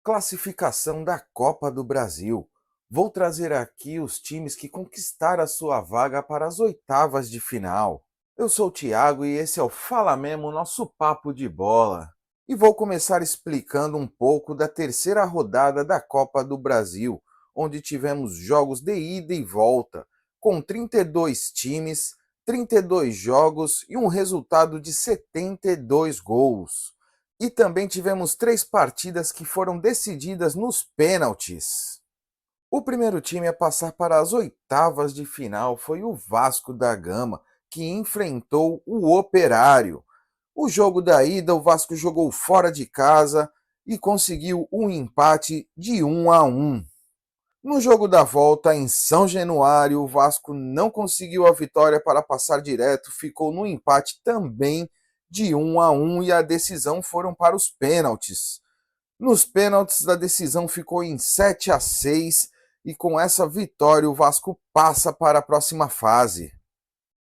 Classificação da Copa do Brasil. Vou trazer aqui os times que conquistaram a sua vaga para as oitavas de final. Eu sou o Thiago e esse é o Fala Mesmo, nosso papo de bola. E vou começar explicando um pouco da terceira rodada da Copa do Brasil, onde tivemos jogos de ida e volta, com 32 times, 32 jogos e um resultado de 72 gols. E também tivemos 3 partidas que foram decididas nos pênaltis. O primeiro time a passar para as oitavas de final foi o Vasco da Gama, que enfrentou o Operário. O jogo da ida, o Vasco jogou fora de casa e conseguiu um empate de 1-1. No jogo da volta, em São Januário, o Vasco não conseguiu a vitória para passar direto, ficou no empate também de 1-1 e a decisão foram para os pênaltis. Nos pênaltis, a decisão ficou em 7-6 e com essa vitória o Vasco passa para a próxima fase.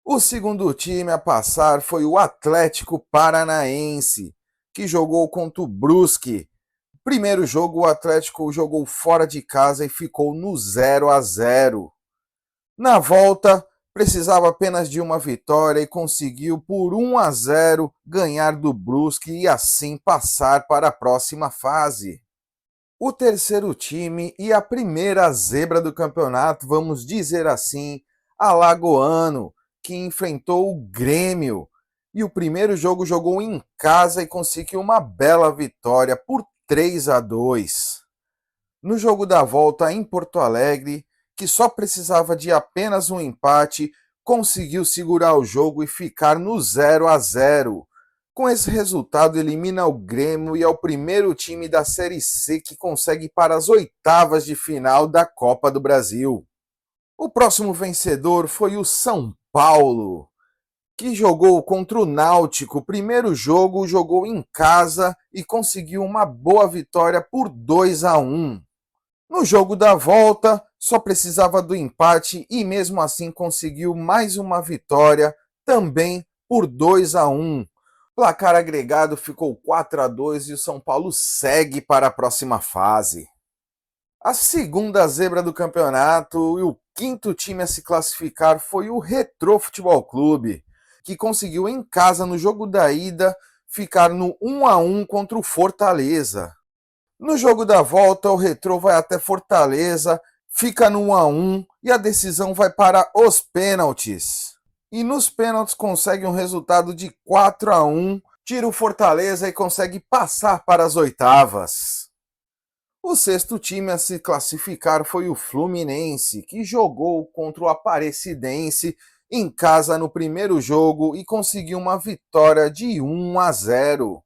O segundo time a passar foi o Atlético Paranaense, que jogou contra o Brusque. Primeiro jogo, o Atlético jogou fora de casa e ficou no 0-0. Na volta, precisava apenas de uma vitória e conseguiu por 1-0 ganhar do Brusque e assim passar para a próxima fase. O terceiro time e a primeira zebra do campeonato, vamos dizer assim, Alagoano, que enfrentou o Grêmio. E o primeiro jogo jogou em casa e conseguiu uma bela vitória por 3-2. No jogo da volta em Porto Alegre, que só precisava de apenas um empate, conseguiu segurar o jogo e ficar no 0-0. Com esse resultado, elimina o Grêmio e é o primeiro time da Série C que consegue ir para as oitavas de final da Copa do Brasil. O próximo vencedor foi o São Paulo, que jogou contra o Náutico. O primeiro jogo jogou em casa e conseguiu uma boa vitória por 2-1. No jogo da volta, só precisava do empate e mesmo assim conseguiu mais uma vitória, também por 2-1. Placar agregado ficou 4-2 e o São Paulo segue para a próxima fase. A segunda zebra do campeonato e o quinto time a se classificar foi o Retrô Futebol Clube, que conseguiu em casa no jogo da ida ficar no 1-1 contra o Fortaleza. No jogo da volta, o Retrô vai até Fortaleza, fica no 1-1 e a decisão vai para os pênaltis. E nos pênaltis consegue um resultado de 4-1, tira o Fortaleza e consegue passar para as oitavas. O sexto time a se classificar foi o Fluminense, que jogou contra o Aparecidense em casa no primeiro jogo e conseguiu uma vitória de 1-0.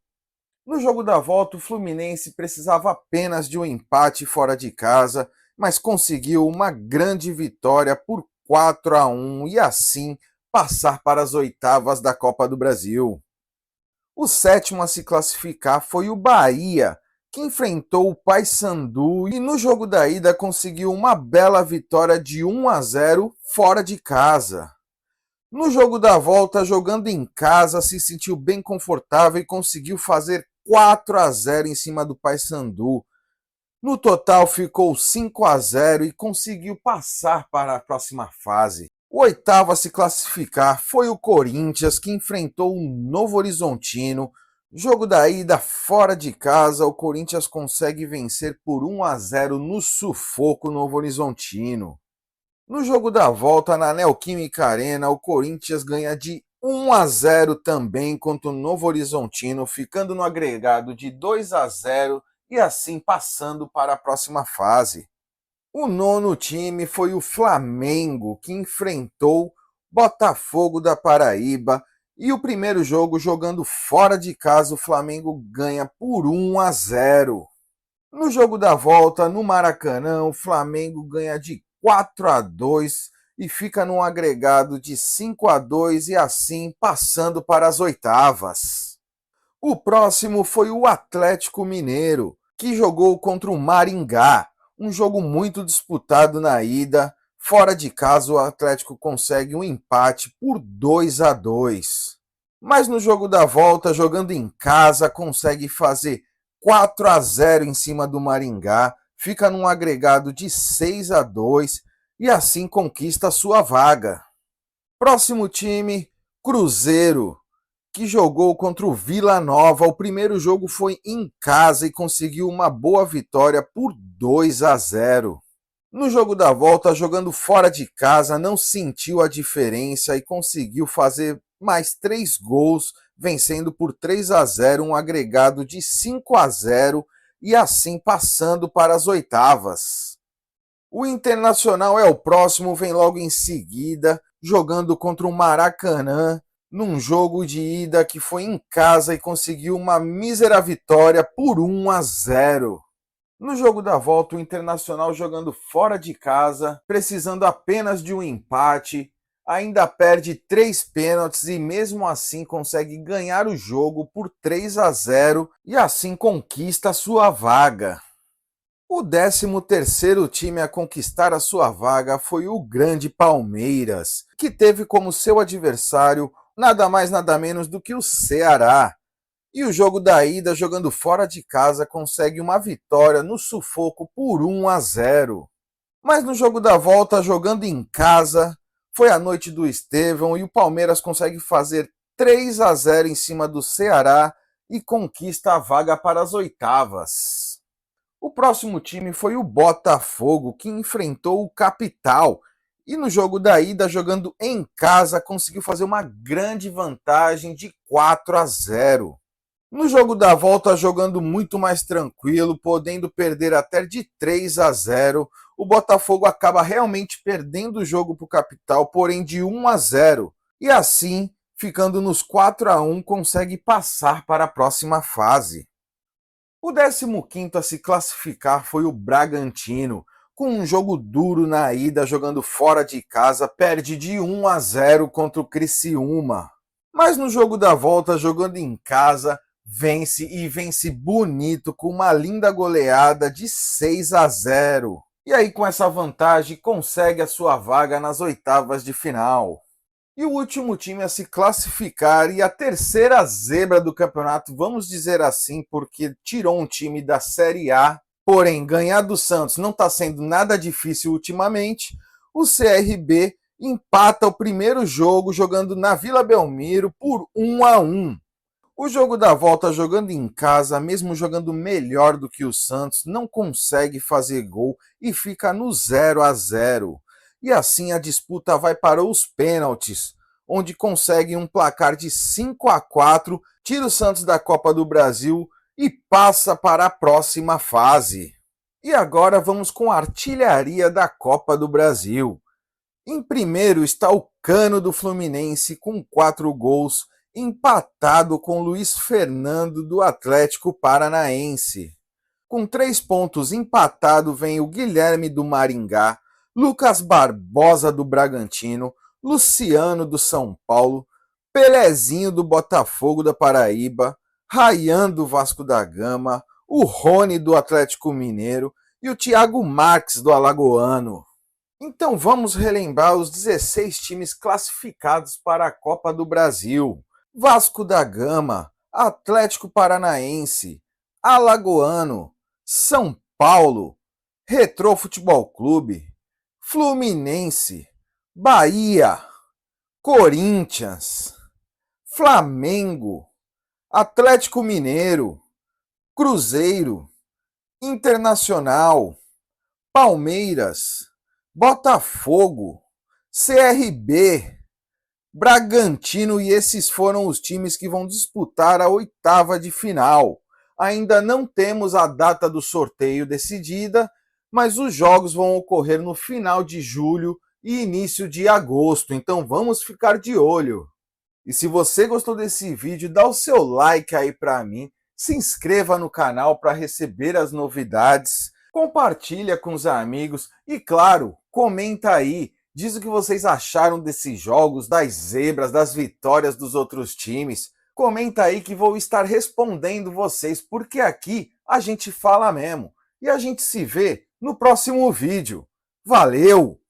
No jogo da volta, o Fluminense precisava apenas de um empate fora de casa, mas conseguiu uma grande vitória por 4-1 e assim passar para as oitavas da Copa do Brasil. O sétimo a se classificar foi o Bahia, que enfrentou o Paysandu e no jogo da ida conseguiu uma bela vitória de 1-0 fora de casa. No jogo da volta, jogando em casa, se sentiu bem confortável e conseguiu fazer 4-0 em cima do Paysandu. No total ficou 5-0 e conseguiu passar para a próxima fase. O oitavo a se classificar foi o Corinthians, que enfrentou o Novo Horizontino. Jogo da ida fora de casa, o Corinthians consegue vencer por 1-0 no sufoco Novo Horizontino. No jogo da volta na Neoquímica Arena, o Corinthians ganha de 1-0 também contra o Novo Horizontino, ficando no agregado de 2-0 e assim passando para a próxima fase. O nono time foi o Flamengo, que enfrentou Botafogo da Paraíba e o primeiro jogo jogando fora de casa, o Flamengo ganha por 1-0. No jogo da volta, no Maracanã, o Flamengo ganha de 4-2 e fica num agregado de 5-2 e assim passando para as oitavas. O próximo foi o Atlético Mineiro, que jogou contra o Maringá, um jogo muito disputado na ida. Fora de casa, o Atlético consegue um empate por 2-2. Mas no jogo da volta, jogando em casa, consegue fazer 4-0 em cima do Maringá, fica num agregado de 6-2 e assim conquista a sua vaga. Próximo time, Cruzeiro, que jogou contra o Vila Nova. O primeiro jogo foi em casa e conseguiu uma boa vitória por 2-0. No jogo da volta, jogando fora de casa, não sentiu a diferença e conseguiu fazer mais 3 gols, vencendo por 3-0, um agregado de 5-0 e assim passando para as oitavas. O Internacional é o próximo, vem logo em seguida, jogando contra o Maracanã, num jogo de ida que foi em casa e conseguiu uma mísera vitória por 1-0. No jogo da volta, o Internacional jogando fora de casa, precisando apenas de um empate, ainda perde 3 pênaltis e mesmo assim consegue ganhar o jogo por 3-0 e assim conquista a sua vaga. O 13º time a conquistar a sua vaga foi o Grande Palmeiras, que teve como seu adversário nada mais nada menos do que o Ceará. E o jogo da ida, jogando fora de casa, consegue uma vitória no sufoco por 1-0. Mas no jogo da volta, jogando em casa, foi a noite do Estevão e o Palmeiras consegue fazer 3-0 em cima do Ceará e conquista a vaga para as oitavas. O próximo time foi o Botafogo, que enfrentou o Capital. E no jogo da ida, jogando em casa, conseguiu fazer uma grande vantagem de 4-0. No jogo da volta, jogando muito mais tranquilo, podendo perder até de 3-0, o Botafogo acaba realmente perdendo o jogo para o Capital, porém de 1-0. E assim, ficando nos 4-1, consegue passar para a próxima fase. O 15º a se classificar foi o Bragantino, com um jogo duro na ida, jogando fora de casa, perde de 1-0 contra o Criciúma. Mas no jogo da volta, jogando em casa, vence e vence bonito com uma linda goleada de 6-0. E aí, com essa vantagem, consegue a sua vaga nas oitavas de final. E o último time a se classificar e a terceira zebra do campeonato, vamos dizer assim, porque tirou um time da Série A, porém ganhar do Santos não está sendo nada difícil ultimamente. O CRB empata o primeiro jogo jogando na Vila Belmiro por 1-1. O jogo da volta, jogando em casa, mesmo jogando melhor do que o Santos, não consegue fazer gol e fica no 0-0. E assim a disputa vai para os pênaltis, onde consegue um placar de 5-4, tira o Santos da Copa do Brasil e passa para a próxima fase. E agora vamos com a artilharia da Copa do Brasil. Em primeiro está o Cano do Fluminense com 4 gols, empatado com Luiz Fernando do Atlético Paranaense. Com 3 pontos empatado vem o Guilherme do Maringá, Lucas Barbosa do Bragantino, Luciano do São Paulo, Pelezinho do Botafogo da Paraíba, Ryan do Vasco da Gama, o Rony do Atlético Mineiro e o Thiago Marques do Alagoano. Então vamos relembrar os 16 times classificados para a Copa do Brasil. Vasco da Gama, Atlético Paranaense, Alagoano, São Paulo, Retrô Futebol Clube, Fluminense, Bahia, Corinthians, Flamengo, Atlético Mineiro, Cruzeiro, Internacional, Palmeiras, Botafogo, CRB, Bragantino, e esses foram os times que vão disputar a oitava de final. Ainda não temos a data do sorteio decidida, mas os jogos vão ocorrer no final de julho e início de agosto, então vamos ficar de olho. E se você gostou desse vídeo, dá o seu like aí para mim, se inscreva no canal para receber as novidades, compartilha com os amigos e, claro, comenta aí. Diz o que vocês acharam desses jogos, das zebras, das vitórias dos outros times. Comenta aí que vou estar respondendo vocês, porque aqui a gente fala mesmo. E a gente se vê no próximo vídeo. Valeu!